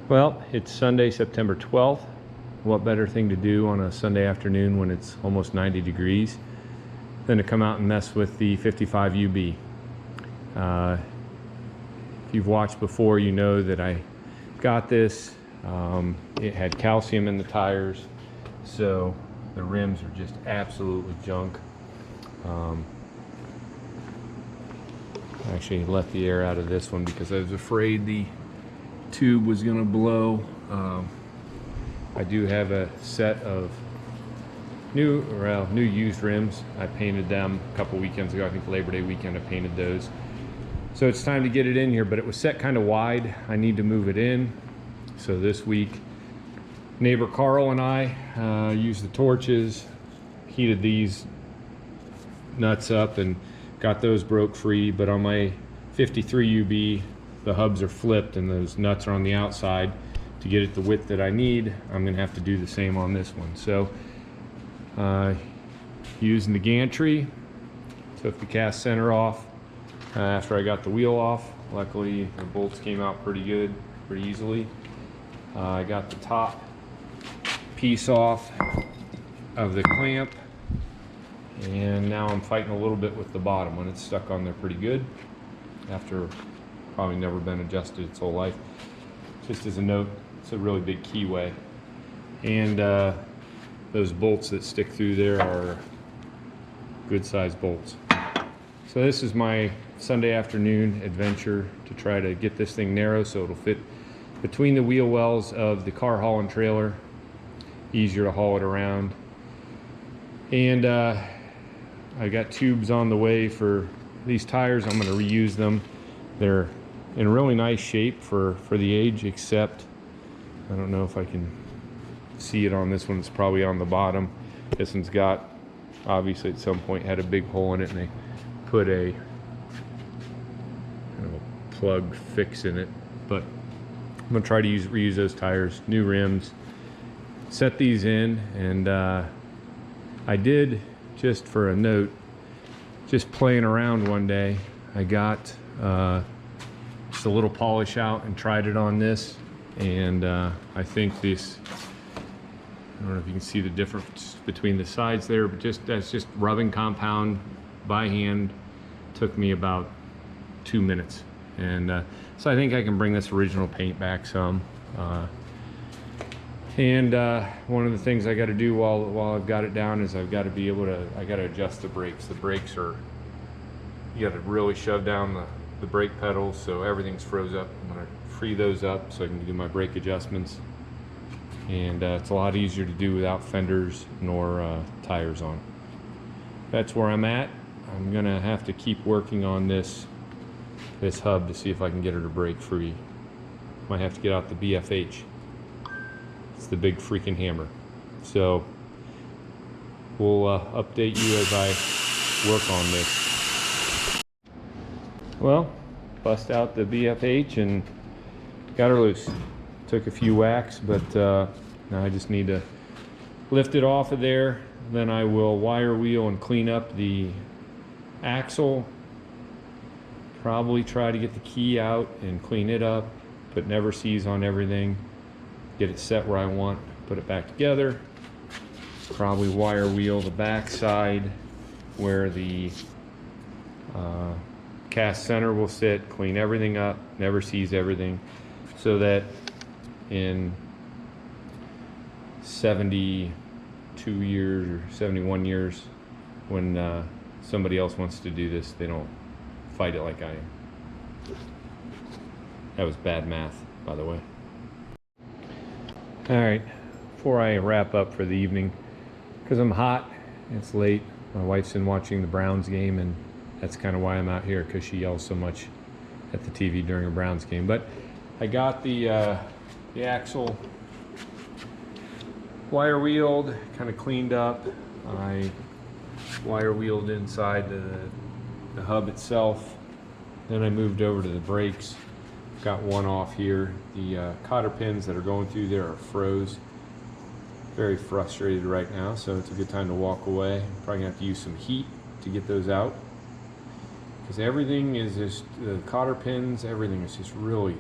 Well, it's Sunday, September 12th. What better thing to do on a Sunday afternoon when it's almost 90 degrees than to come out and mess with the 55 UB. If you've watched before, you know that I got this. It had calcium in the tires, so the rims are just absolutely junk. I actually let the air out of this one because I was afraid the tube was going to blow. I do have a set of new used rims. I painted them a couple weekends ago. I think Labor Day weekend I painted those. So it's time to get it in here, but it was set kind of wide. I need to move it in. So this week, neighbor Carl and I used the torches, heated these nuts up and got those broke free. But on my 53 UB, the hubs are flipped and those nuts are on the outside. To get it the width that I need, I'm gonna have to do the same on this one. So using the gantry, took the cast center off after I got the wheel off. Luckily the bolts came out pretty good, pretty easily. I got the top piece off of the clamp, and now I'm fighting a little bit with the bottom one. It's stuck on there pretty good after probably never been adjusted its whole life. Just as a note, it's a really big keyway, and those bolts that stick through there are good sized bolts. So this is my Sunday afternoon adventure to try to get this thing narrow so it'll fit between the wheel wells of the car hauling trailer, easier to haul it around. And I got tubes on the way for these tires. I'm going to reuse them. They're in really nice shape for the age, except I don't know if I can see it on this one. It's probably on the bottom. This one's got, obviously at some point had a big hole in it, and they put a kind of a plug fix in it. But I'm gonna try to reuse those tires, new rims, set these in. And I did, just for a note, just playing around one day, I got just a little polish out and tried it on this, and I think this, I don't know if you can see the difference between the sides there, but that's just rubbing compound by hand. Took me about 2 minutes, and so I think I can bring this original paint back some. And one of the things I got to do while I've got it down is I've got to be able to, I got to adjust the brakes. The brakes are, you got to really shove down the brake pedals so everything's froze up. I'm going to free those up so I can do my brake adjustments. And it's a lot easier to do without fenders nor tires on. That's where I'm at. I'm going to have to keep working on this hub to see if I can get her to break free. Might have to get out the BFH. It's the big freaking hammer. So we'll update you as I work on this. Well, bust out the BFH and got her loose. Took a few whacks, but now I just need to lift it off of there. Then I will wire wheel and clean up the axle. Probably try to get the key out and clean it up, put never sees on everything, get it set where I want, put it back together. Probably wire wheel the back side where the cast center will sit, clean everything up, never sees everything, so that in 72 years or 71 years, when somebody else wants to do this, they don't fight it like I am. That was bad math, by the way. All right, before I wrap up for the evening, because I'm hot, it's late, my wife's in watching the Browns game, and that's kind of why I'm out here, because she yells so much at the TV during a Browns game. But I got the axle wire wheeled, kind of cleaned up. I wire wheeled inside the hub itself. Then I moved over to the brakes. Got one off here. The cotter pins that are going through there are froze. Very frustrated right now, so it's a good time to walk away. Probably gonna have to use some heat to get those out, because everything is just, the cotter pins, everything is just really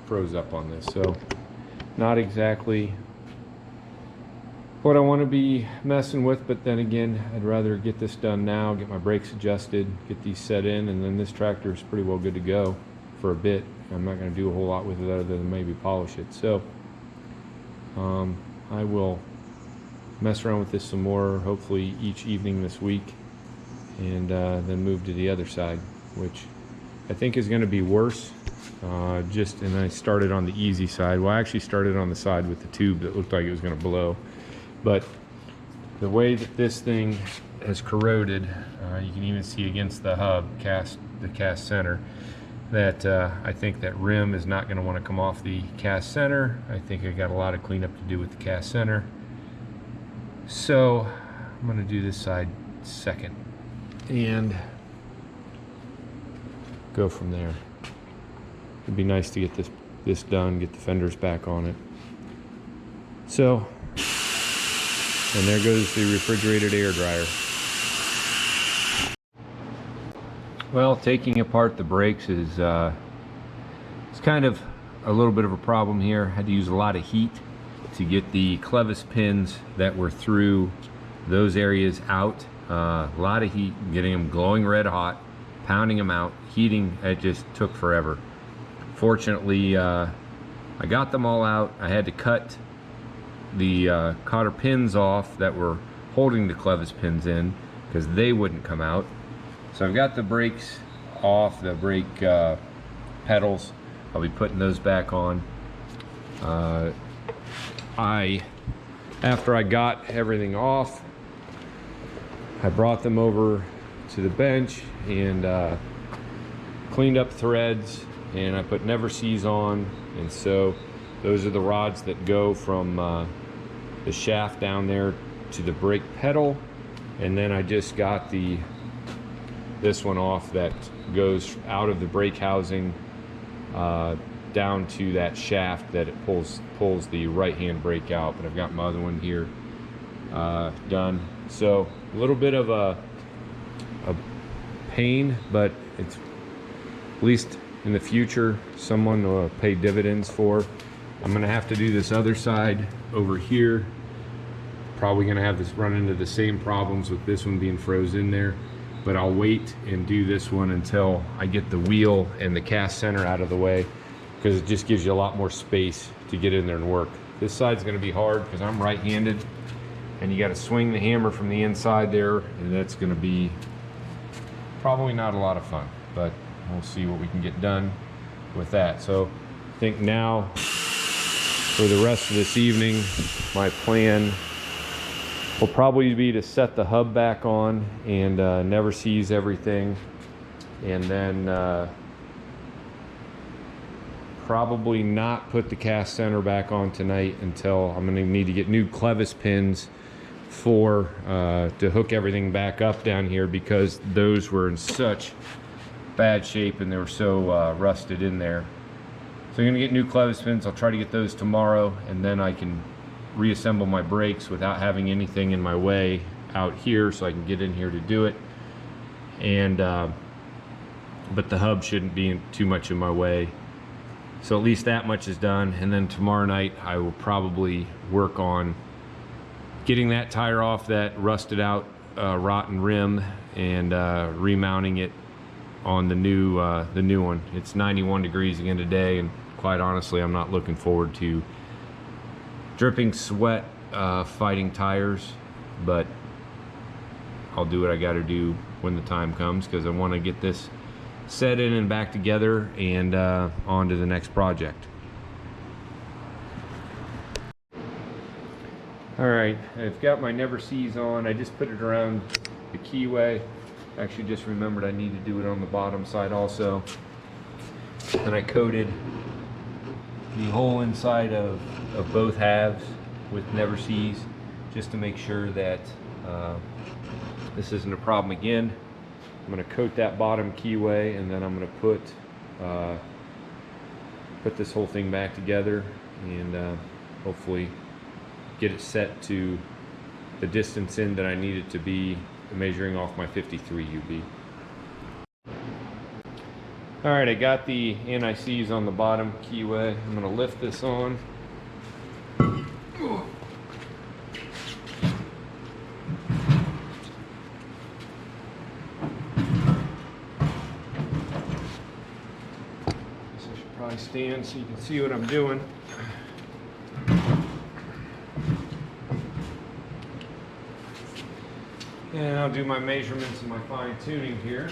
froze up on this. So not exactly what I want to be messing with, but then again, I'd rather get this done now, get my brakes adjusted, get these set in, and then this tractor is pretty well good to go for a bit. I'm not going to do a whole lot with it other than maybe polish it. So I will mess around with this some more, hopefully each evening this week, and then move to the other side, which I think is going to be worse. And I started on the easy side. Well, I actually started on the side with the tube that looked like it was going to blow. But the way that this thing has corroded, you can even see against the hub, the cast center, that I think that rim is not going to want to come off the cast center. I think I got a lot of cleanup to do with the cast center. So I'm going to do this side second and go from there. It'd be nice to get this done, get the fenders back on it. So, and there goes the refrigerated air dryer. Well, taking apart the brakes is it's kind of a little bit of a problem here. I had to use a lot of heat to get the clevis pins that were through those areas out. A lot of heat, getting them glowing red hot, pounding them out, heating. It just took forever. Fortunately, I got them all out. I had to cut the cotter pins off that were holding the clevis pins in because they wouldn't come out. So I've got the brakes off, the brake pedals. I'll be putting those back on. After I got everything off, I brought them over to the bench and cleaned up threads, and I put never sees on, and so those are the rods that go from the shaft down there to the brake pedal. And then I just got this one off that goes out of the brake housing down to that shaft that it pulls the right hand brake out. But I've got my other one here done. So a little bit of a pain, but it's at least in the future someone will pay dividends for. I'm gonna have to do this other side over here. Probably gonna have this run into the same problems with this one being frozen in there, but I'll wait and do this one until I get the wheel and the cast center out of the way, because it just gives you a lot more space to get in there and work. This side's gonna be hard because I'm right-handed, and you gotta swing the hammer from the inside there, and that's gonna be probably not a lot of fun, but we'll see what we can get done with that. So I think now for the rest of this evening, my plan will probably be to set the hub back on and never sees everything, and then probably not put the cast center back on tonight until I'm going to need to get new clevis pins for to hook everything back up down here, because those were in such bad shape and they were so rusted in there. So I'm going to get new clevis pins. I'll try to get those tomorrow, and then I can reassemble my brakes without having anything in my way out here, so I can get in here to do it. And but the hub shouldn't be too much in my way, so at least that much is done. And then tomorrow night I will probably work on getting that tire off that rusted out rotten rim and remounting it on the new one. It's 91 degrees again today, and quite honestly I'm not looking forward to dripping sweat fighting tires, but I'll do what I got to do when the time comes, because I want to get this set in and back together and on to the next project. Alright, I've got my never sees on. I just put it around the keyway. Actually just remembered I need to do it on the bottom side also. And I coated the whole inside of both halves with never sees, just to make sure that this isn't a problem again. I'm going to coat that bottom keyway, and then I'm going to put this whole thing back together and hopefully get it set to the distance in that I need it to be, measuring off my 53 UB. Alright, I got the anti-seize on the bottom keyway. I'm going to lift this on, Probably stand so you can see what I'm doing. And I'll do my measurements and my fine tuning here.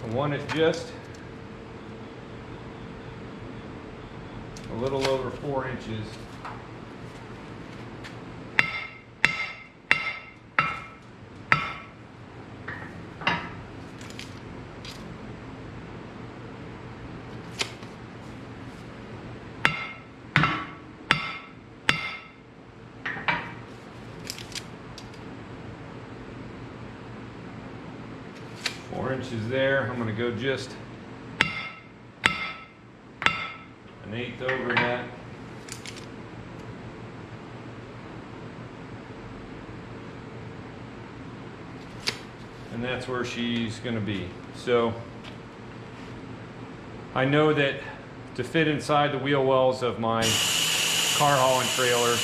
I want it just a little over 4 inches. Inches there. I'm going to go just 1/8 over that. And that's where she's going to be. So I know that to fit inside the wheel wells of my car hauling trailer,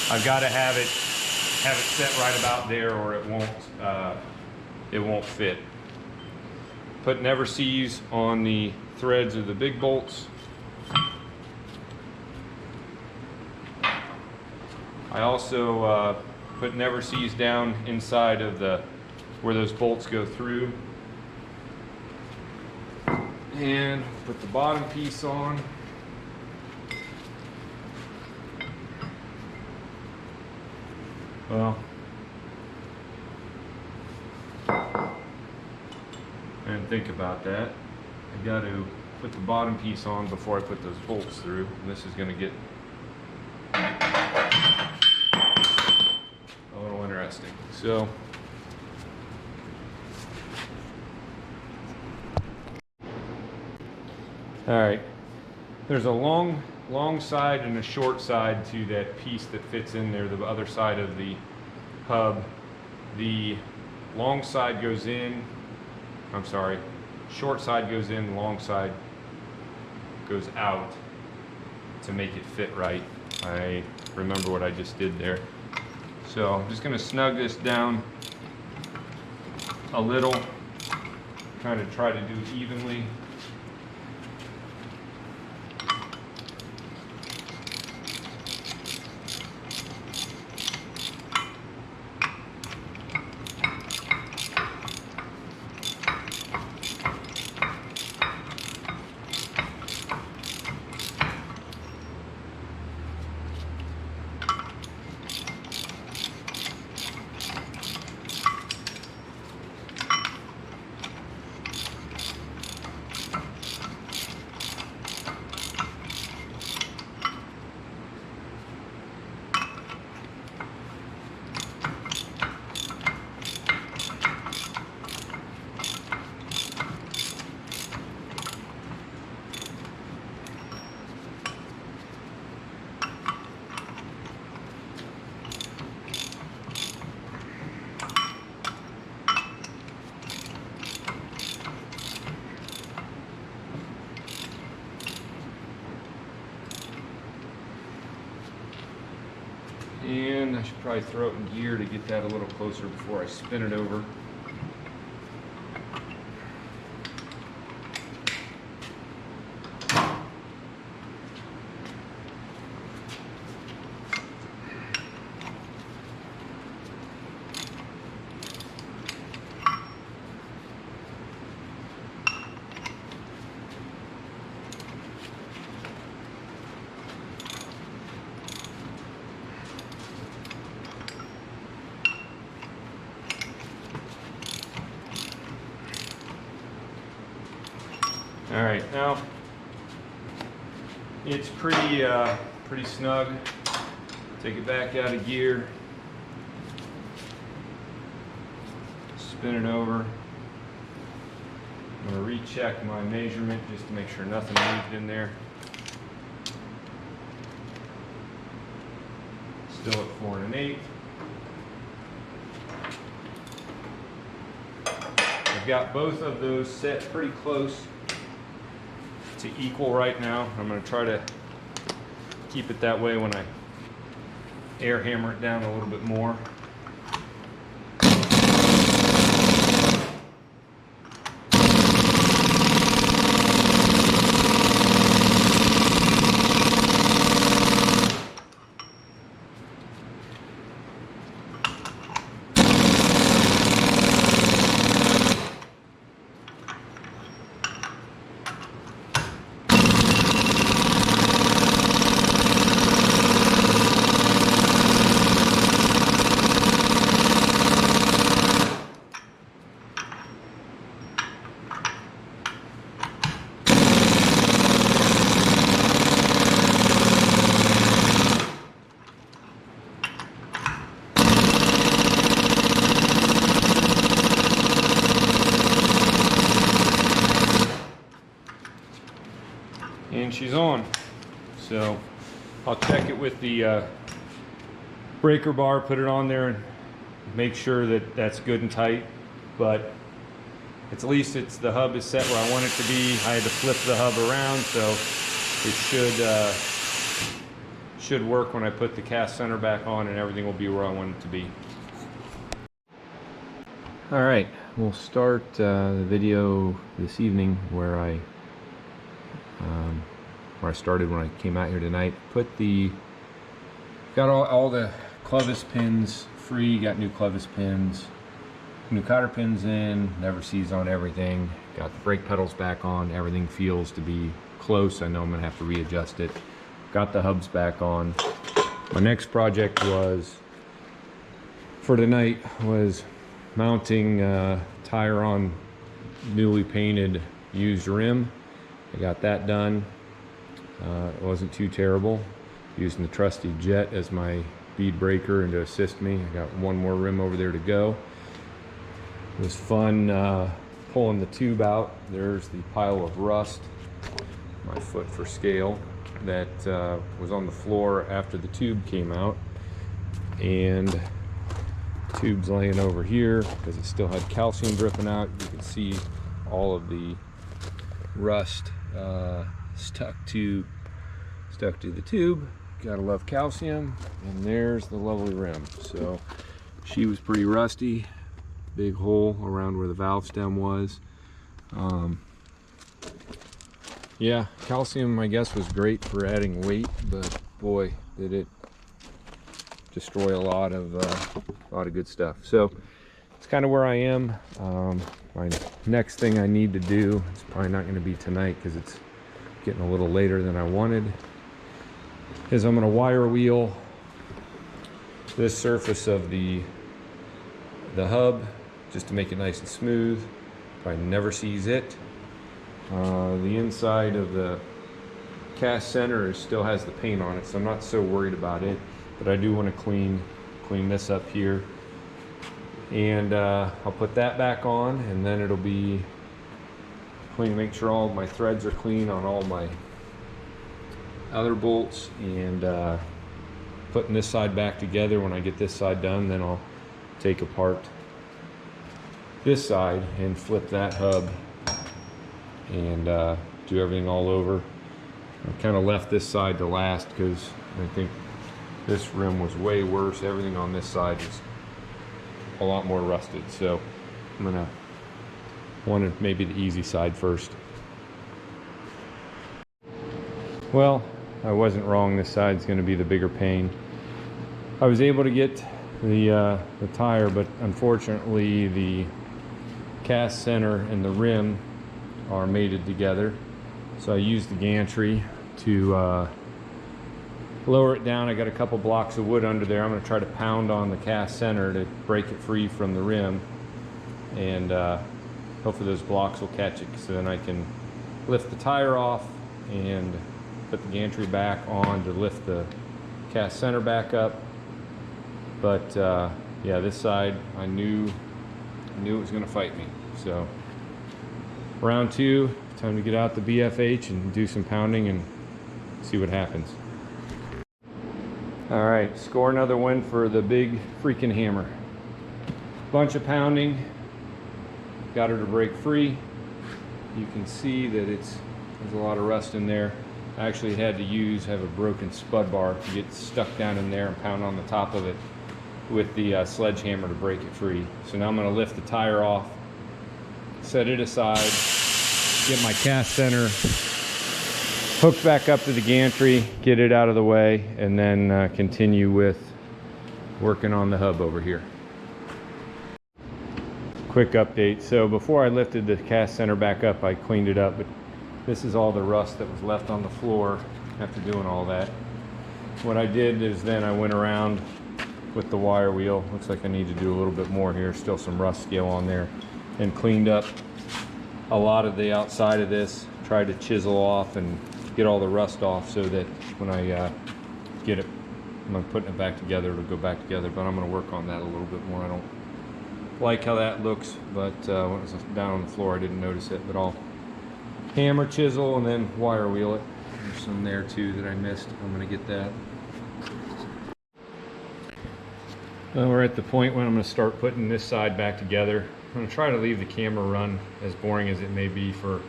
I've got to have it set right about there, or it won't fit. Put never seize on the threads of the big bolts. I also put never seize down inside of where those bolts go through. And put the bottom piece on. Well, and think about that. I got to put the bottom piece on before I put those bolts through. And this is going to get a little interesting. So, all right. There's a long side and a short side to that piece that fits in there, the other side of the hub. The long side goes in. I'm sorry, short side goes in, long side goes out to make it fit right. I remember what I just did there. So I'm just going to snug this down a little, kind of try to do it evenly. And I should probably throw it in gear to get that a little closer before I spin it over. All right, now it's pretty snug. Take it back out of gear, spin it over. I'm going to recheck my measurement just to make sure nothing moved in there. Still at 4 1/8. I've got both of those set pretty close to equal right now. I'm going to try to keep it that way when I air hammer it down a little bit more. she's on. So I'll check it with the breaker bar, put it on there, and make sure that that's good and tight. But at least the hub is set where I want it to be. I had to flip the hub around, so it should work when I put the cast center back on, and everything will be where I want it to be. All right, we'll start the video this evening where I started when I came out here tonight. Got all the clevis pins free, got new clevis pins, new cotter pins in, never sees on everything, got the brake pedals back on, everything feels to be close. I know I'm gonna have to readjust it. Got the hubs back on. My next project for tonight was mounting tire on newly painted used rim. I got that done. It wasn't too terrible. Using the trusty Jet as my bead breaker and to assist me. I got one more rim over there to go. It was fun pulling the tube out. There's the pile of rust, my foot for scale, that was on the floor after the tube came out. And the tube's laying over here because it still had calcium dripping out. You can see all of the rust stuck to the tube. Gotta love calcium. And there's the lovely rim. So she was pretty rusty. Big hole around where the valve stem was. Yeah, calcium I guess was great for adding weight, but boy did it destroy a lot of good stuff. So it's kind of where I am. My next thing I need to do, it's probably not going to be tonight because it's getting a little later than I wanted, is I'm going to wire wheel this surface of the hub just to make it nice and smooth. Probably never sees it. The inside of the cast center still has the paint on it, so I'm not so worried about it, but I do want to clean this up here. And I'll put that back on, and then it'll be clean, make sure all of my threads are clean on all my other bolts, and putting this side back together. When I get this side done, then I'll take apart this side and flip that hub and do everything all over. I kind of left this side to last because I think this rim was way worse. Everything on this side is a lot more rusted, so I'm gonna want to maybe the easy side first. Well, I wasn't wrong. This side's going to be the bigger pain. I was able to get the tire, but unfortunately the cast center and the rim are mated together. So I used the gantry to lower it down. I got a couple blocks of wood under there. I'm going to try to pound on the cast center to break it free from the rim, and hopefully those blocks will catch it, so then I can lift the tire off and put the gantry back on to lift the cast center back up. But yeah, this side I knew it was going to fight me. So round two, time to get out the BFH and do some pounding and see what happens. All right, score another win for the big freaking hammer. Bunch of pounding, got her to break free. You can see that there's a lot of rust in there. I actually had to have a broken spud bar to get stuck down in there and pound on the top of it with the sledgehammer to break it free. So now I'm going to lift the tire off, set it aside, get my cast center hooked back up to the gantry, get it out of the way, and then continue with working on the hub over here. Quick update. So before I lifted the cast center back up, I cleaned it up, but this is all the rust that was left on the floor after doing all that. What I did is then I went around with the wire wheel. Looks like I need to do a little bit more here. Still some rust scale on there. And cleaned up a lot of the outside of this. Tried to chisel off and get all the rust off so that when I get it, when I'm putting it back together, it'll go back together. But I'm going to work on that a little bit more. I don't like how that looks, but when it was down on the floor I didn't notice it. But I'll hammer, chisel, and then wire wheel it. There's some there too that I missed. I'm gonna get that. Well, we're at the point when I'm gonna start putting this side back together. I'm gonna try to leave the camera run, as boring as it may be for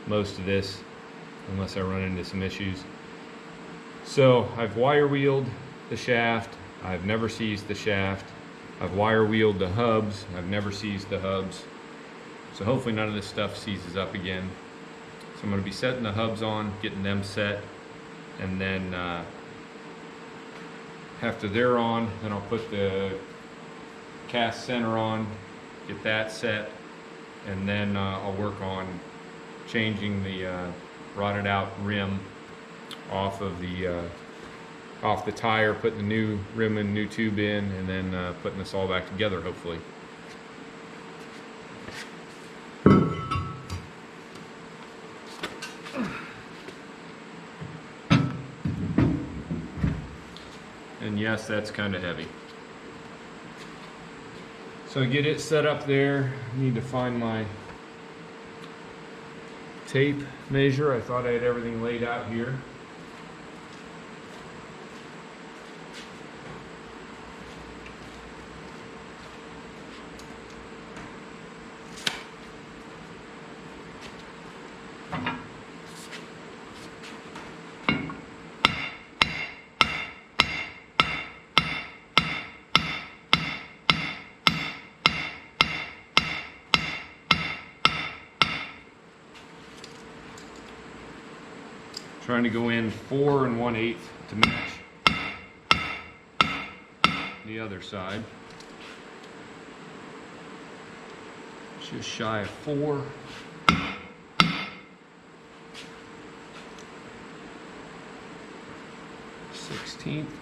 most of this, unless I run into some issues. So I've wire wheeled the shaft. I've never seized the shaft. I've wire wheeled the hubs. I've never seized the hubs. So hopefully none of this stuff seizes up again. So I'm going to be setting the hubs on, getting them set, and then after they're on, then I'll put the cast center on, get that set, and then I'll work on changing the rotted out rim off of the tire, putting the new rim and new tube in, and then putting this all back together, hopefully. And yes, that's kind of heavy. So to get it set up there, I need to find my tape measure. I thought I had everything laid out here. Trying to go in 4 1/8 to match the other side. Just shy of 4. Sixteenth.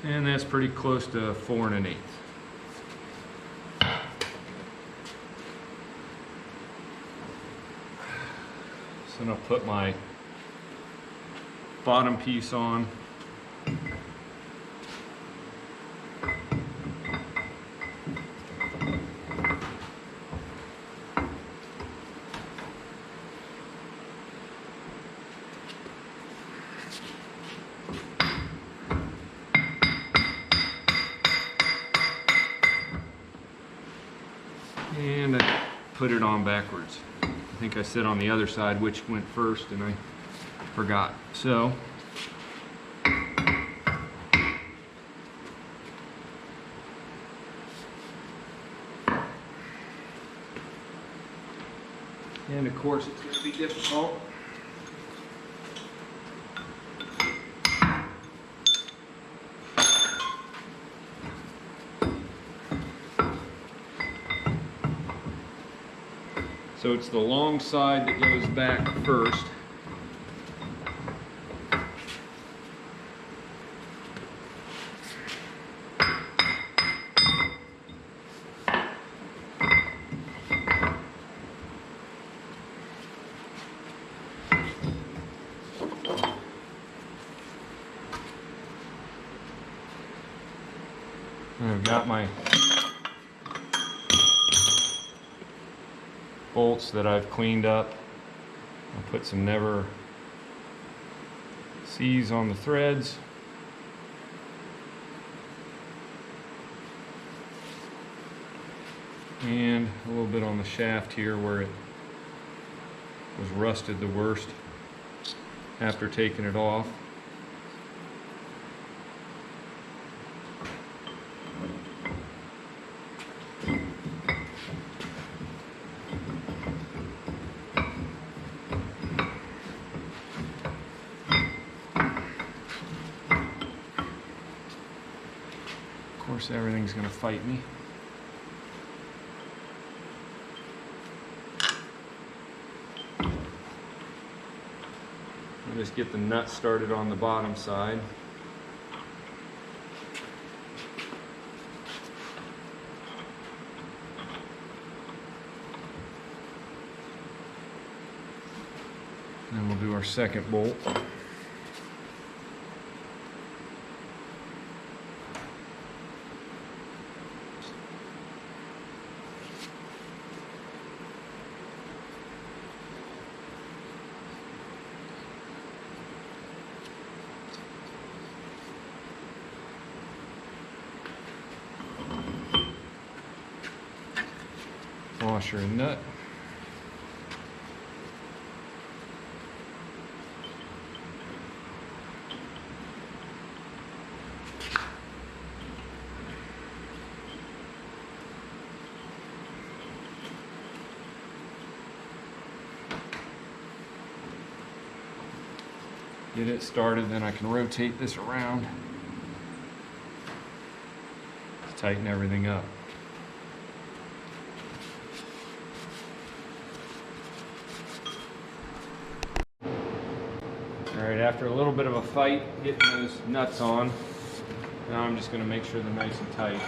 And that's pretty close to 4 1/8. So then I'll put my bottom piece on. And I put it on backwards. I think I said on the other side which went first and I forgot. So and of course it's going to be difficult. So it's the long side that goes back first. And I've got my bolts that I've cleaned up. I'll put some never seize on the threads. And a little bit on the shaft here where it was rusted the worst after taking it off. Of course, everything's going to fight me. I'll just get the nut started on the bottom side. And then we'll do our our second bolt. Washer and nut. Get it started, then I can rotate this around to tighten everything up. Alright, after a little bit of a fight getting those nuts on, now I'm just going to make sure they're nice and tight.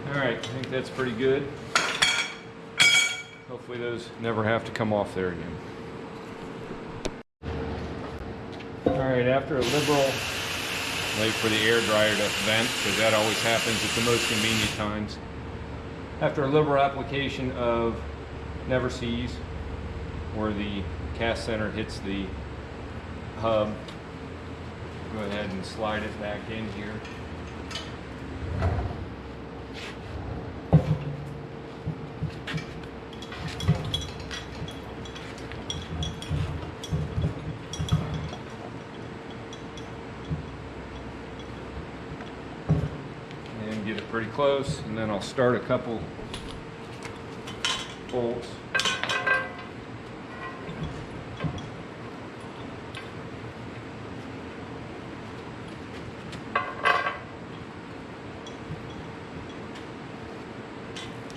Alright, I think that's pretty good. Hopefully those never have to come off there again. Alright, after a liberal, wait for the air dryer to vent, because that always happens at the most convenient times. After a liberal application of Never Seas, where the cast center hits the hub, go ahead and slide it back in here. Get it pretty close, and then I'll start a couple bolts.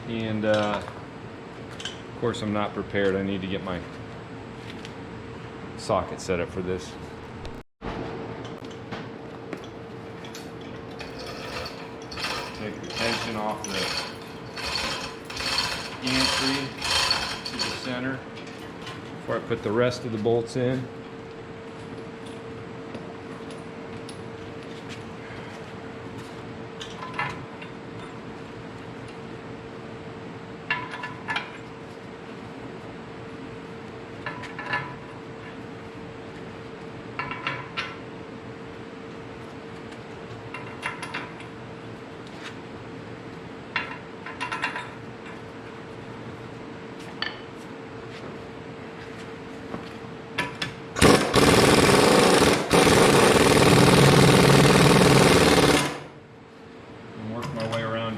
And of course I'm not prepared. I need to get my socket set up for this. Take the tension off the gantry to the center before I put the rest of the bolts in.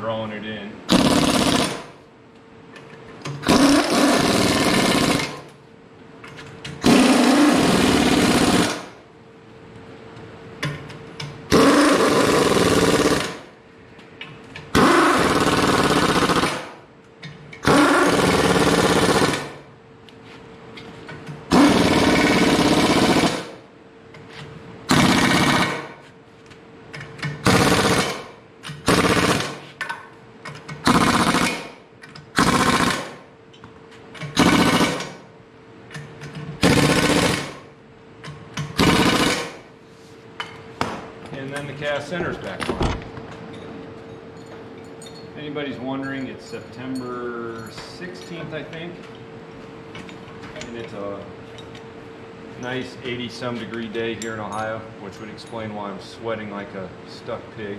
Drawing it in. And then the cast center's back on. If anybody's wondering, it's September 16th, I think. And it's a nice 80-some degree day here in Ohio, which would explain why I'm sweating like a stuck pig.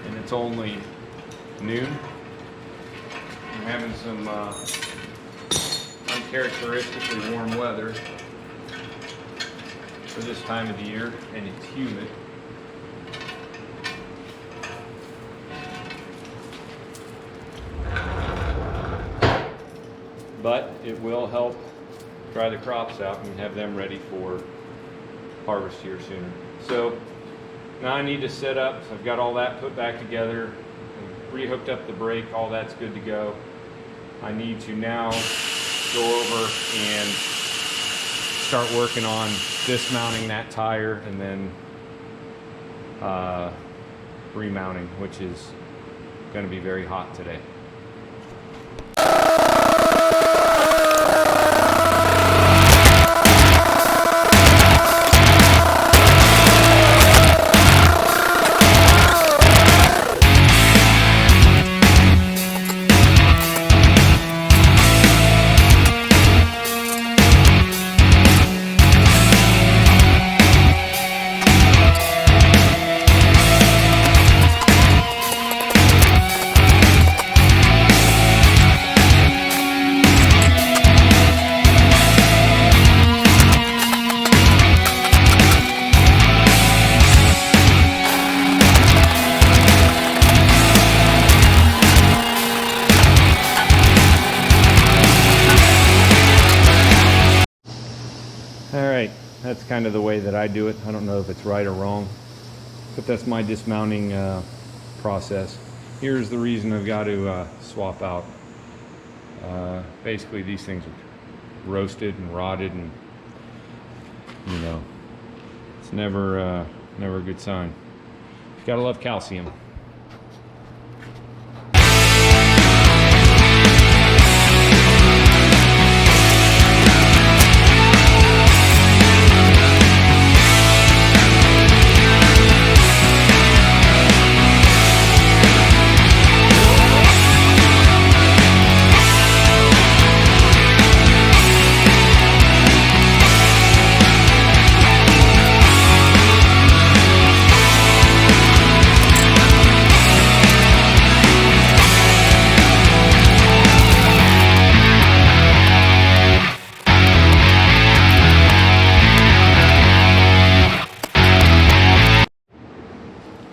And it's only noon. We're having some uncharacteristically warm weather for this time of the year, and it's humid. But it will help dry the crops out and have them ready for harvest here sooner. So now I need to set up. So I've got all that put back together, re-hooked up the brake, all that's good to go. I need to now go over and start working on dismounting that tire and then remounting, which is going to be very hot today. Alright, that's kind of the way that I do it. I don't know if it's right or wrong, but that's my dismounting process. Here's the reason I've got to swap out. Basically these things are roasted and rotted, and you know, it's never never a good sign. You gotta love calcium.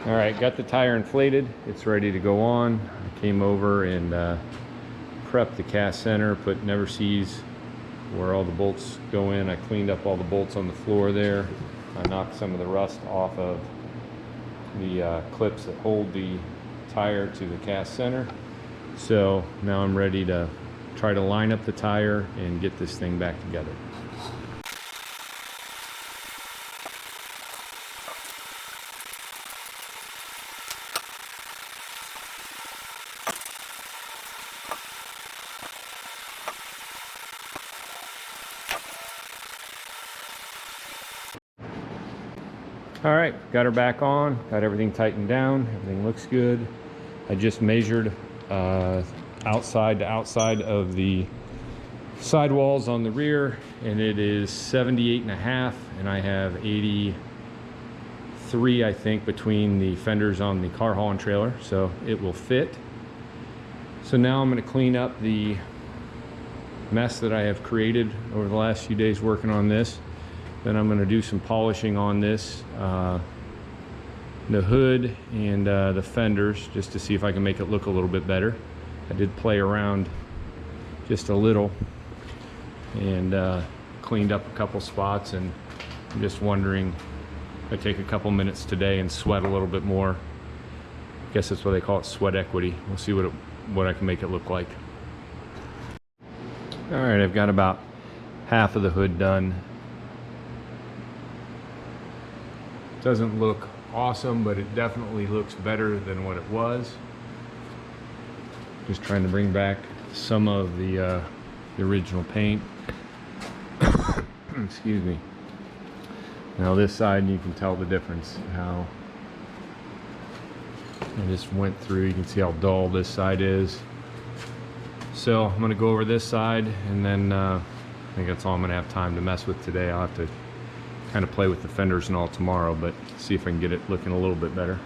Alright, got the tire inflated. It's ready to go on. I came over and prepped the cast center, put never sees where all the bolts go in. I cleaned up all the bolts on the floor there. I knocked some of the rust off of the clips that hold the tire to the cast center. So now I'm ready to try to line up the tire and get this thing back together. All right, got her back on, got everything tightened down, everything looks good. I just measured outside to outside of the sidewalls on the rear, and it is 78.5, and I have 83, I think, between the fenders on the car hauling trailer, so it will fit. So now I'm going to clean up the mess that I have created over the last few days working on this. Then I'm going to do some polishing on this, the hood and the fenders, just to see if I can make it look a little bit better. I did play around just a little and cleaned up a couple spots, and I'm just wondering if I take a couple minutes today and sweat a little bit more. I guess that's what they call it, sweat equity. We'll see what I can make it look like. All right, I've got about half of the hood done. Doesn't look awesome, but it definitely looks better than what it was. Just trying to bring back some of the original paint. Excuse me. Now this side, you can tell the difference, how I just went through. You can see how dull this side is. So I'm going to go over this side, and then I think that's all I'm going to have time to mess with today. I'll have to kind of play with the fenders and all tomorrow, but see if I can get it looking a little bit better.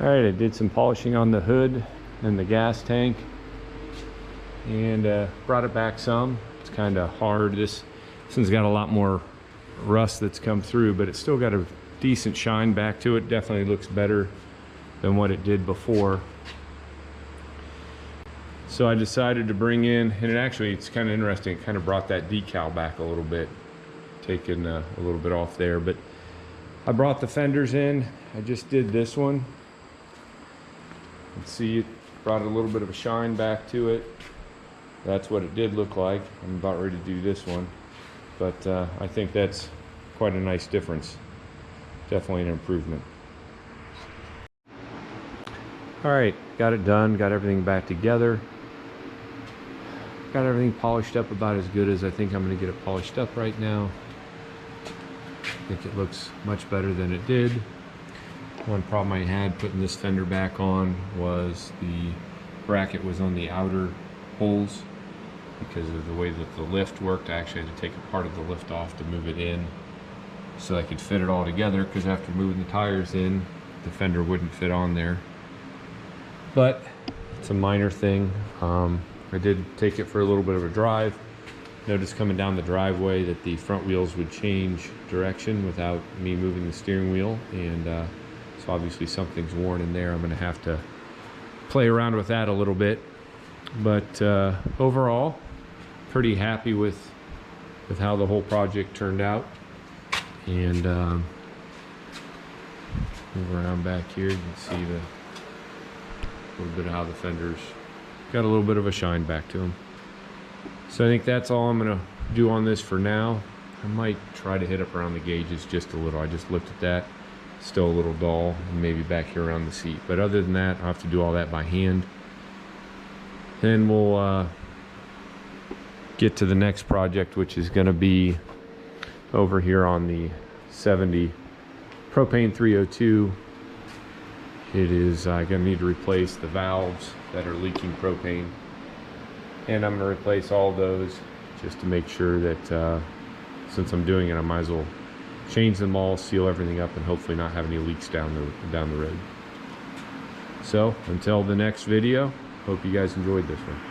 All right, I did some polishing on the hood. and the gas tank, and brought it back some. It's kind of hard. This one's got a lot more rust that's come through, but it's still got a decent shine back to it. Definitely looks better than what it did before. So I decided to bring in, and it's kind of interesting, it kind of brought that decal back a little bit, taking a little bit off there. But I brought the fenders in. I just did this one. You can see it brought a little bit of a shine back to it. That's what it did look like. I'm about ready to do this one, but I think that's quite a nice difference. Definitely an improvement. All right, got it done, got everything back together. Got everything polished up about as good as I think I'm gonna get it polished up right now. I think it looks much better than it did. One problem I had putting this fender back on was the bracket was on the outer holes because of the way that the lift worked. I actually had to take a part of the lift off to move it in so I could fit it all together, because after moving the tires in, the fender wouldn't fit on there. But it's a minor thing. I did take it for a little bit of a drive. Noticed coming down the driveway that the front wheels would change direction without me moving the steering wheel, and so obviously something's worn in there. I'm going to have to play around with that a little bit, but overall pretty happy with how the whole project turned out. And move around back here, you can see the little bit of how the fenders got a little bit of a shine back to them. So I think that's all I'm gonna do on this for now. I might try to hit up around the gauges just a little. I just looked at that, still a little dull, and maybe back here around the seat. But other than that, I'll have to do all that by hand. Then we'll get to the next project, which is gonna be over here on the 70 propane 302. It is gonna need to replace the valves that are leaking propane, and I'm gonna replace all those just to make sure that since I'm doing it, I might as well change them all, seal everything up, and hopefully not have any leaks down the road. So until the next video, hope you guys enjoyed this one.